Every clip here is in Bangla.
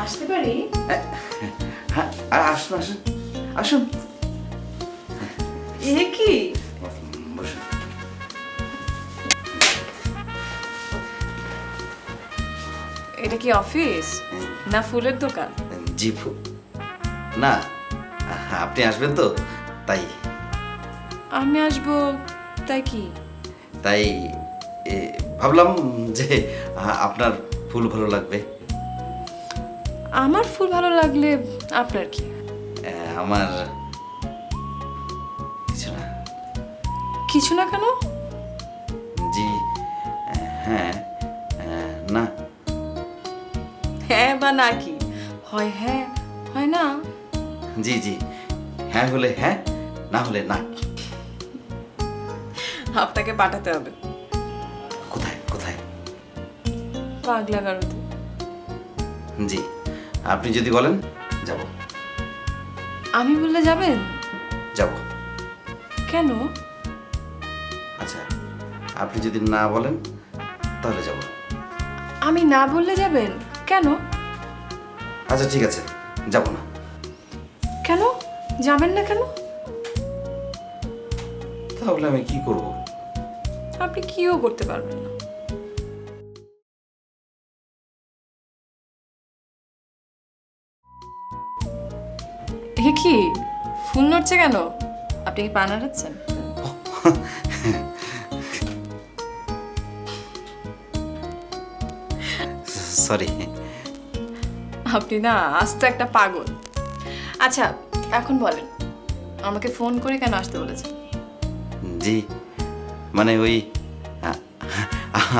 আসতে পারি? হ্যাঁ আসুন আসুন আসুন। এ কি? বসুন। এটা কি অফিস না ফুলের দোকান? জি না, আপনি আসবেন তো তাই। আমি আসবো তাই কি? তাই ভাবলাম যে আপনার ফুল ভালো লাগবে। আমার ফুল ভালো লাগলে আপনার কি? আমার কিছু না। কিছু না কেন? জি হ্যাঁ না। হ্যাঁ বা না কি? হয় হ্যাঁ হয় না? জি জি, হ্যাঁ হলে হ্যাঁ, না হলে না। আপনাকে পাঠাতে হবে। কোথায় কোথায়? পাগলা গারদে। জি, আপনি যদি বলেন যাব। আমি বললে যাবেন? যাব। কেন? আচ্ছা, আপনি যদি না বলেন তাহলে যাব। আমি না বললে যাবেন কেন? আচ্ছা ঠিক আছে, যাব না। কেন যাবেন না কেন? তাহলে আমি কি করব? আপনি কিও করতে পারবেন না। এ কি ফুল নড়ছে কেন? আপনি কি পা নাড়াচ্ছেন? সরি। আপনি না আস্ত একটা পাগল। আচ্ছা এখন বলেন, আমাকে ফোন করে কেন আসতে বলেছেন? জি মানে ওই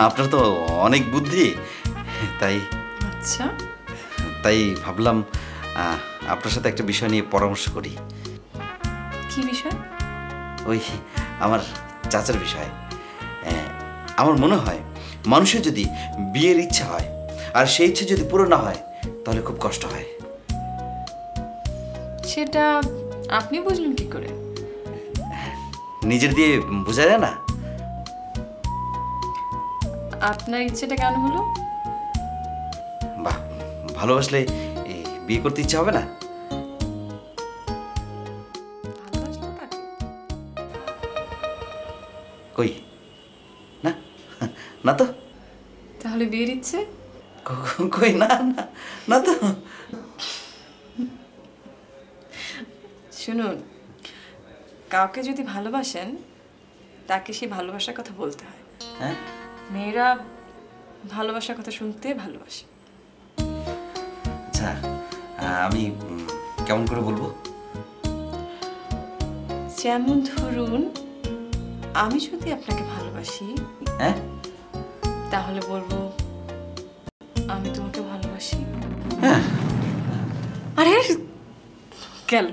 আপনার তো অনেক বুদ্ধি, তাই আচ্ছা তাই ভাবলাম আপনার সাথে একটা বিষয় নিয়ে পরামর্শ করি। কি বিষয়? ওই আমার চাচার বিষয়। আমার মনে হয় মানুষের যদি বিয়ের ইচ্ছা হয় আর সেই ইচ্ছা যদি পূরণ না হয় তাহলে খুব কষ্ট হয়। সেটা আপনি বুঝলেন কি করে? নিজের দিয়ে বোঝা যায় না। আপনার ইচ্ছেটা কেন হলো? বাহ, ভালোবাসলে বিয়ে করতে ইচ্ছা হবে না? ভালোবাসলেন কাকে? কই না, না তো। তাহলে বিয়ের ইচ্ছে? কই না না, না তো। শুনুন, কাউকে যদি ভালোবাসেন তাকে সেই ভালোবাসার কথা বলতে হয়। হ্যাঁ, মেয়েরা ভালোবাসার কথা শুনতে ভালোবাসে। আচ্ছা আমি কেমন করে বলবো? যেমন ধরুন, আমি যদি আপনাকে ভালোবাসি, হ্যাঁ, তাহলে বলবো আমি তোমাকে ভালোবাসি। হ্যাঁ। আরে গেল।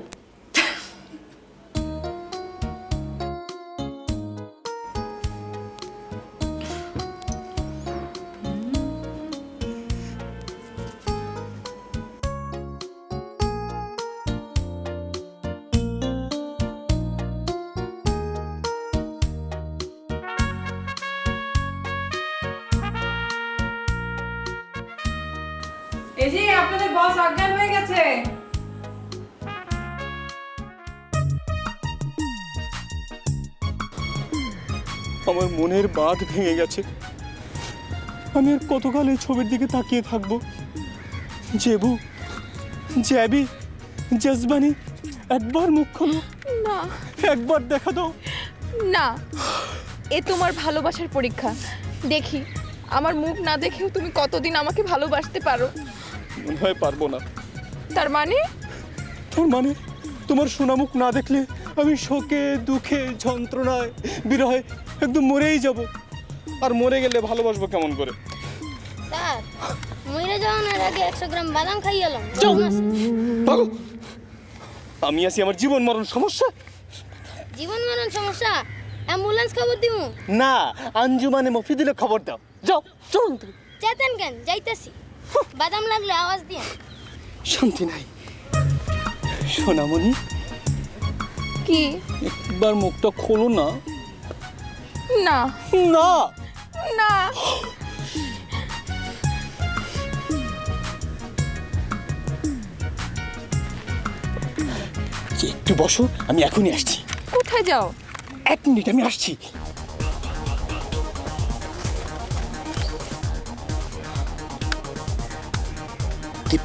এই যে আপনাদের বস অজ্ঞান হয়ে গেছে। আমার মনের বাঁধ ভেঙে গেছে। আমি আর কতকাল এই ছবির দিকে তাকিয়ে থাকবো? জেবু, জ্যাবি, জজবানি, একবার মুখ খোলো না, একবার দেখা দাও না, এ তোমার ভালোবাসার পরীক্ষা। দেখি আমার মুখ না দেখেও তুমি কতদিন আমাকে ভালোবাসতে পারো। মনে হয় পারবো না। তার মানে? তোর মানে তোমার সোনা মুখ না দেখলে আমি শোকে, দুঃখে, যন্ত্রণায়, বিরহে একদম মরেই যাব। আর মরে গেলে ভালোবাসবো কেমন করে? স্যার, মরে যাওয়ার আগে 100 গ্রাম বাদাম খাই এলাম। আমি আছি আমার জীবন মরণ সমস্যা। জীবন মরণ সমস্যা? অ্যাম্বুলেন্স খবর দিমু? না, আঞ্জুমানে মফিদুলে খবর দাও। যাও চলুন। তুমি চেতেন কেন? যাইতাছি। বাদাম লাগলে আওয়াজ দিন। শান্তি নাই। সোনামণি, কি? একবার মুখটা খোলো না। না না না, একটু বসো, আমি এখনই আসছি। কোথায় যাও? 1 মিনিট, আমি আসছি। The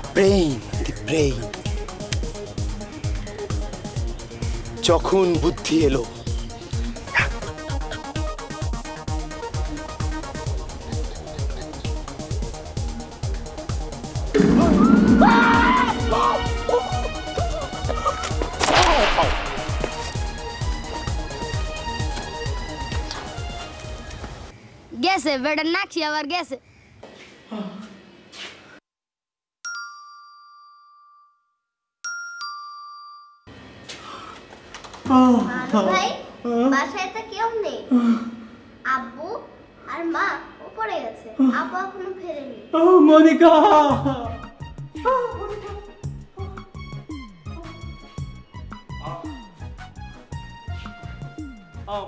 brain. যখন বুদ্ধি এলো, গেছে বেটা নাকি আবার গেছে। ভাই বাসায় তো কেউ নেই, আব্বু আর মা উপরে গেছে, আব্বু এখনো ফেরেনি। মনিকা,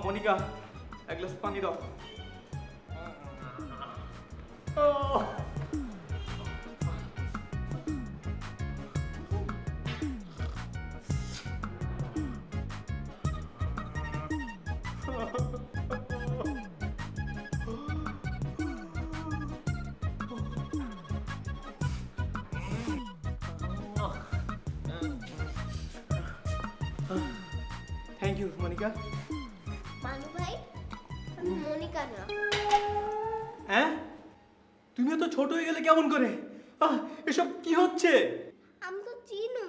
মনিকা, এক গ্লাস পানি দাও। Thank you Monica. মানু ভাই, আমি মনিকা না। হ্যাঁ, তুমিও তো ছোট হয়ে গেলে কেমন করে? এসব কি হচ্ছে? আমি তো চিনু।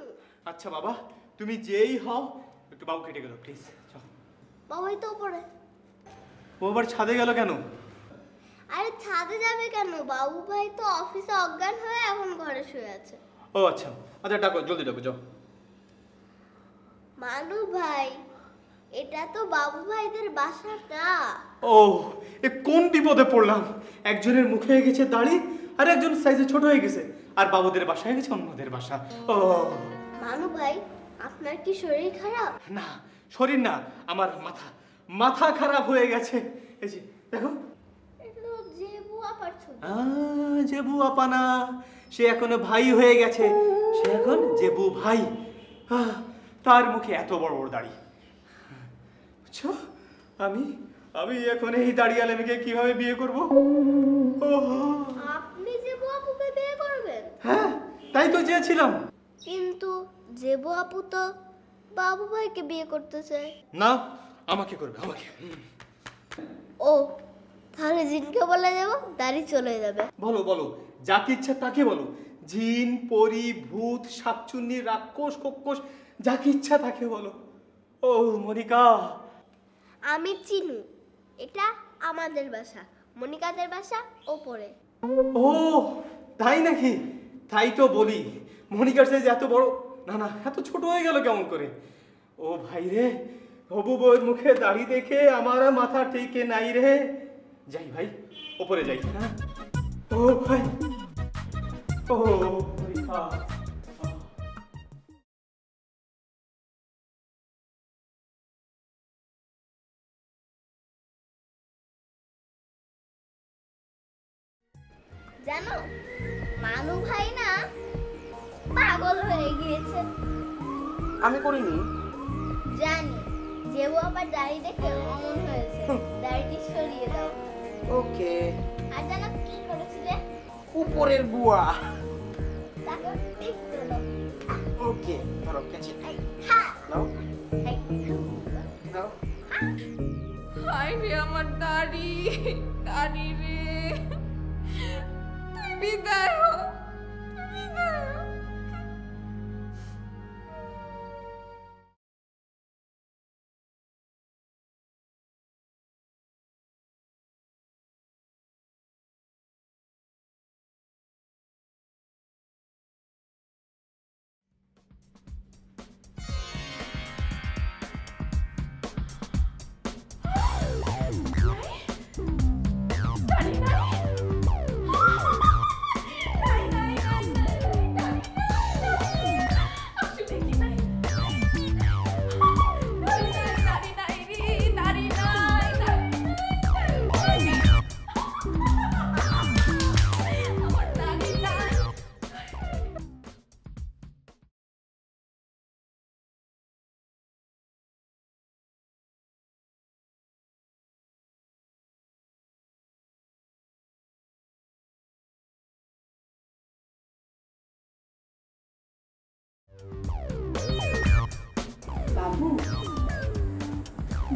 আচ্ছা বাবা, তুমি যেই হও, একটু বাবু কেটে গেল প্লিজ। বাবাই তো উপরে। ও আবার ছাদে গেল কেন? আরে ছাদে যাবে কেন, বাবু ভাই তো অফিসে অজ্ঞান হয়ে এখন ঘরে শুয়ে আছে। ও আচ্ছা, আচ্ছা ডাকো, জলদি ডাকো, যাও। মানু ভাই, এটা তো বাবু ভাইদের বাসাটা। ও, এ কোন বিপদে পড়লাম! একজনের মুখে হয়ে গেছে দাড়ি, আর একজন সাইজে ছোট হয়ে গেছে, আর বাবুদের বাসায় গেছে অন্যদের বাসা। ও মানু ভাই, আপনার কি শরীর খারাপ? না, শরীর না, আমার মাথা খারাপ হয়ে গেছে। এই যে দেখো, এটা তো জেবু আপার ছবি। জেবু আপা না, সে এখনো ভাই হয়ে গেছে, সে এখন জেবু ভাই। তার মুখে এত বড় বড় দাড়ি। বুঝছো, আমি এখন এই দাড়িয়ালে মেয়েকে কিভাবে বিয়ে করব? আপনি জেবু আপুকে বিয়ে করবেন? হ্যাঁ, তাই তো চেয়েছিলাম। কিন্তু জেবু আপু তো বাবু ভাইকে বিয়ে করতে চায়। না, আমাকে করবে, আমাকে। ও, তাহলে জিনকে বলে দেবো, দাড়ি চলে যাবে। বলো বলো, যাকে ইচ্ছা তাকে বলো। জিন, পরি, ভূত, শাকচুন্নি, রাক্ষস, কক্ষস, যাকে ইচ্ছা তাকে বলো। ও মনিকা, আমি চিনু, এটা আমাদের বাসা, মনিকাদের বাসা ওপরে। ও তাই নাকি? তাই তো বলি, মনিকার সাইজ এত বড় না, এত ছোট হয়ে গেল কেমন করে? ও ভাই রে, হবু বউয়ের মুখে দাড়ি দেখে আমার মাথা টেকে নাই রে। যাই ভাই, ওপরে যাই। হ্যাঁ, ও ভাই, ও মনিকা। জানো, মানু ভাই না পাগল হয়ে গিয়েছে। আমি করিনি। জানি, জেবু আবার দাড়ি দেখে অমন হয়েছে, দাড়িটি সরিয়ে দাও। ওকে। আর জানো কি করেছিলে? উপরের বুয়া। তাকে ঠিক করলো। ওকে, ধরো কেচি। হ্যাঁ, নাও, এই, নাও। হাই রে আমার দাড়ি রে, তুই বিদায় হ, তুই বিদায় হ।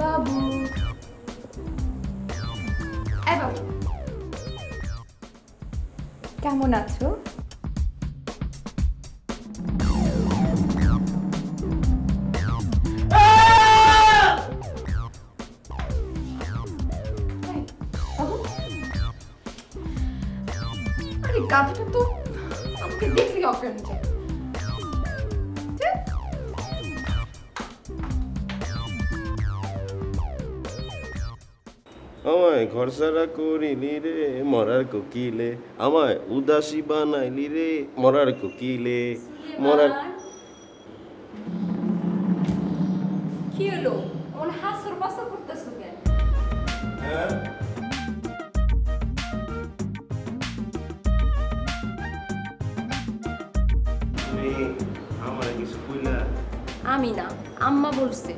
বাবু, এই বাবু, কেমন আছো? আরে গাধাটা তো আমাকে দেখলে অজ্ঞান যায়। আমায় ঘরসারা করিলি রে মরার কোকিলে, আমায় উদাসী বানাইলি রে মরার কোকিলে, মরার। কি হলো? ওর হাসর বাসর করতেছো কেন? তুমি আমার কিছু কইলা? আমি না, আম্মা বলছে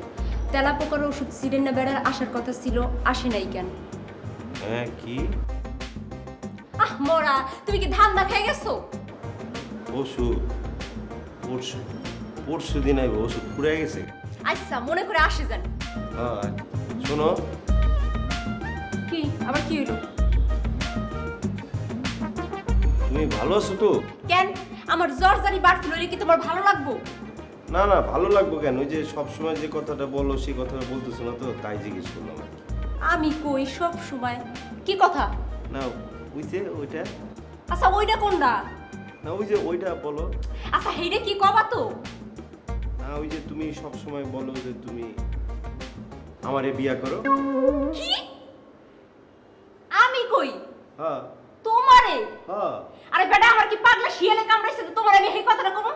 তেলা পোকার ওষুধ সিরেন্না বেড়ার আসার কথা ছিল, আসে নাই কেন? হ্যাঁ কি আহ মরা, তুমি কি ধান্দা খেয়ে গেছো? ওষুধ? পরশু পরশু দিন আইব, ওষুধ পুড়ে গেছে। আচ্ছা মনে করে আসে যান। হ্যাঁ শোনো, কি আবার কি হইলো? তুমি ভালো আছো তো? কেন আমার জ্বর জারি বাড় ফেললে কি তোমার ভালো লাগবো? না না, ভালো লাগবো কেন? ওই যে সবসময় যে কথাটা বলো সেই কথাটা বলতেছো না তো, তাই জিজ্ঞেস করলাম আর কি। আমি কই সব সময় কি কথা? না ওই যে ওইটা, আচ্ছা ওইটা কোনটা? না ওই যে ওইটা বলো। আচ্ছা হেইটা কি কবা তো? না ওই যে তুমি সব সময় বলো যে তুমি আমারে বিয়া করো। কি? আমি কই? হ্যাঁ তোমারে? হ্যাঁ। আরে বেটা আমার কি পাগলা শিয়ালে কামড়াইছে তো তোমার আমি এই কথাটা কব?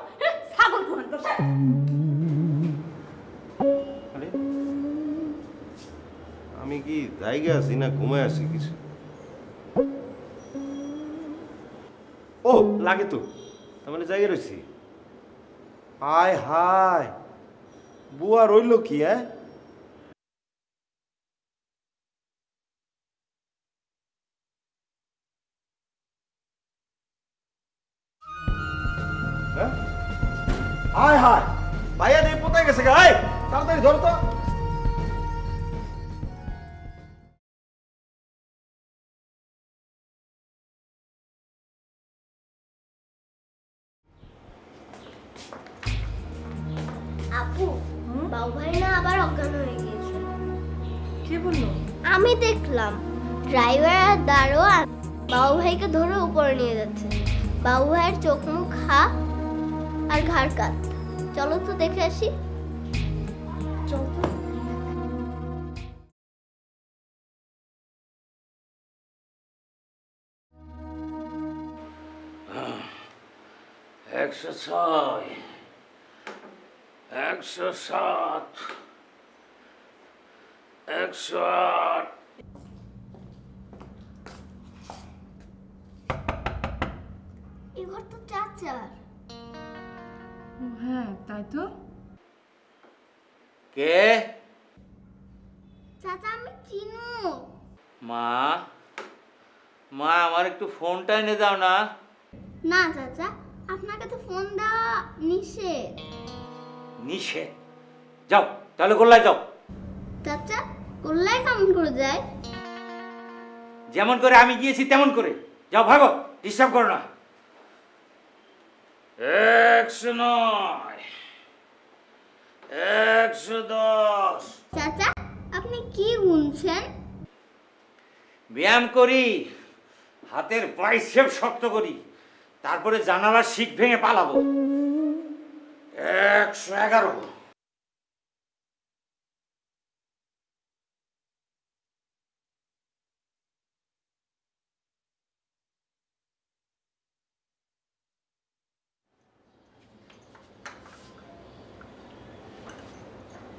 ছাগল কুহান তো। আরে আমি কি জায়গা আছি না ঘুমায় আছি কিছু? ও লাগে তো, তার মানে জায়গা রয়েছি। হায় হায়, বুয়া রইল কি? হ্যাঁ হায় হায়, ভাইয়া দিয়ে পোতায় গেছে গা। এই তাড়াতাড়ি ধরো তো। আপু, বাবু ভাই না আবার অজ্ঞান হয়ে গিয়েছে। কে বললো? আমি দেখলাম ড্রাইভার আর দারোয়ান বাবু ভাইকে ধরে উপরে নিয়ে যাচ্ছে। বাবু ভাইয়ের চোখ মুখ হা আর ঘাড় কাত। চলো তো দেখে আসি। চল তো। একশো 6, 107, 108। এই ঘর তো চাচার। ও হ্যাঁ, তাই তো। কে? চাচা আমি চিনু। মা, মা আমার একটু ফোনটা এনে দাও না। না চাচা, আপনাকে তো ফোন দেওয়া নিষেধ। নিষেধ? যাও তাহলে গোল্লায় যাও। চাচা গোল্লায় কেমন করে যায়? যেমন করে আমি গিয়েছি তেমন করে যাও, ভাগো, ডিস্টার্ব করো না। 109, 110। চাচা আপনি কি গুনছেন? ব্যায়াম করি, হাতের বাইসেপ শক্ত করি, তারপরে জানালার শিক ভেঙে পালাবো। 111।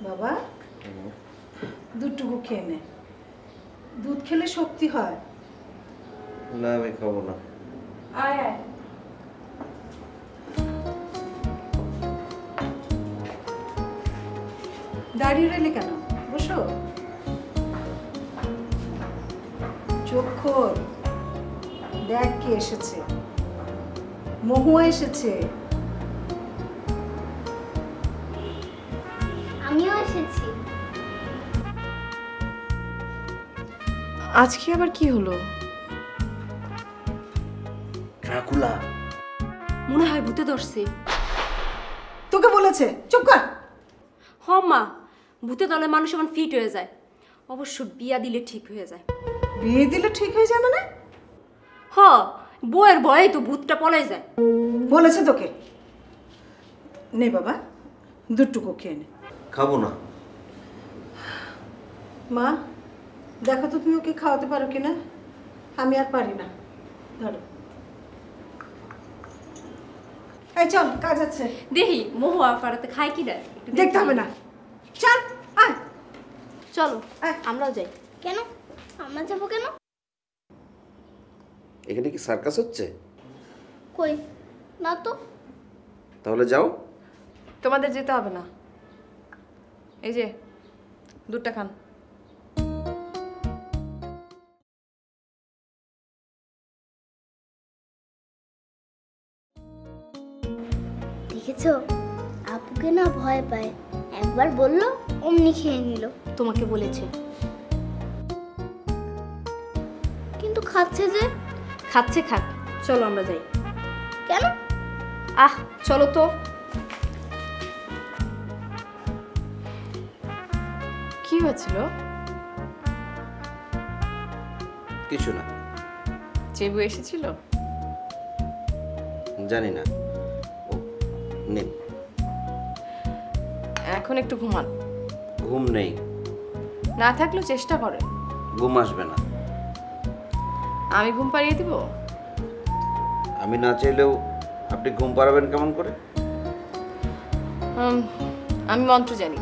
বাবা দুধটুকু খেয়ে নে, দুধ খেলে শক্তি হয়। না আমি খাবো না। আয় আয়। দাঁড়িয়ে রইলে কেন? বসো। চোখ খোল, দেখ কে এসেছে। মহুয়া এসেছে। আমিও এসেছি। আজকে আবার কি হলো? ড্রাকুলা। মনে হয় ভূতে ধরছে। তোকে বলেছে চুপ কর। হ মা, ভূতে দলে মানুষ এমন ফিট হয়ে যায়। অবশ্য বিয়া দিলে ঠিক হয়ে যায়। বিয়ে দিলে ঠিক হয়ে যায় মানে? হ, বউয়ের ভয়ে তো ভূতটা পলাই যায়। বলেছে তোকে? নে বাবা, দুটুকু খেয়ে নে। খাবো না। মা দেখো তো তুমি ওকে খাওয়াতে পারো কিনা। আমি আর পারি না। ধরো। এই চল, কাজ আছে। দেখি মহুয়া পাড়াতে খায় কি না দেখতে হবে না। চল আয়। চলো আয়। আমরাও যাই। কেন? আমরা যাবো কেন? এখানে কি সার্কাস হচ্ছে? কই না তো। তাহলে যাও। তোমাদের যেতে হবে না, এই যে দুধটা খান। দেখেছো, আপুকে না ভয় পায়। একবার বললো অমনি খেয়ে নিল। তোমাকে বলেছে। কিন্তু খাচ্ছে যে। খাচ্ছে খাক, চলো আমরা যাই। কেন? আহ চলো তো। কি হয়েছিল? কিছু না। চেবু এসেছিল? জানি না। ও নিন। এখন একটু ঘুমান। ঘুম নেই। না থাকলেও চেষ্টা করেন। ঘুম আসবে না। আমি ঘুম পাড়িয়ে দিব? আমি না চাইলেও আপনি ঘুম পাড়াবেন কেমন করে? আমি মন্ত্র জানি।